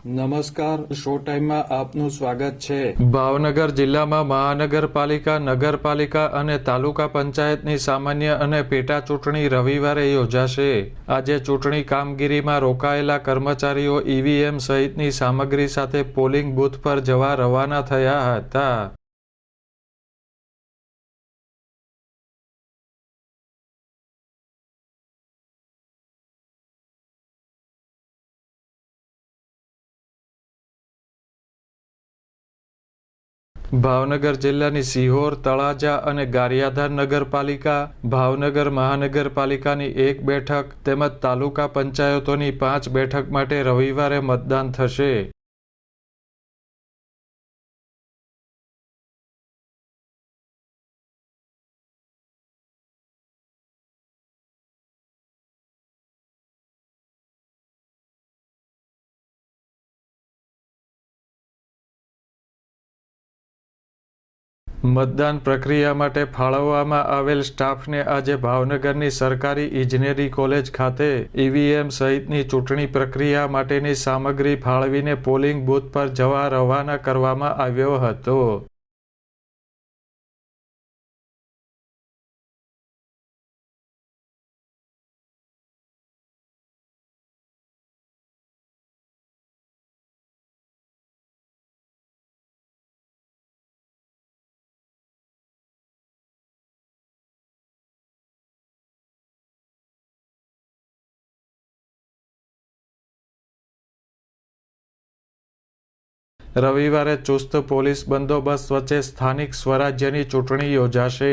નમસ્કાર, શો ટાઈમમાં આપનું સ્વાગત છે। ભાવનગર જિલ્લામાં મહાનગરપાલિકા, નગરપાલિકા અને તાલુકા પંચાયતની સામાન્ય અને પેટા ચૂંટણી રવિવારે યોજાશે। આજે ચૂંટણી કામગીરીમાં રોકાયેલા કર્મચારીઓ ઈવીએમ સહિતની સામગ્રી સાથે પોલિંગ બૂથ પર જવા રવાના થયા હતા। ભાવનગર જિલ્લાની સિહોર, તળાજા અને ગારિયાધાર નગરપાલિકા, ભાવનગર મહાનગરપાલિકાની 1 બેઠક તેમજ તાલુકા પંચાયતોની 5 બેઠક માટે રવિવારે મતદાન થશે। મતદાન પ્રક્રિયા માટે ફાળવવામાં આવેલ સ્ટાફને આજે ભાવનગરની સરકારી ઇજનેરી કોલેજ ખાતે ઈવીએમ સહિતની ચૂંટણી પ્રક્રિયા માટેની સામગ્રી ફાળવીને પોલિંગ બૂથ પર જવા રવાના કરવામાં આવ્યો હતો। રવિવારે ચુસ્ત પોલીસ બંદોબસ્ત વચ્ચે સ્થાનિક સ્વરાજ્યની ચૂંટણી યોજાશે।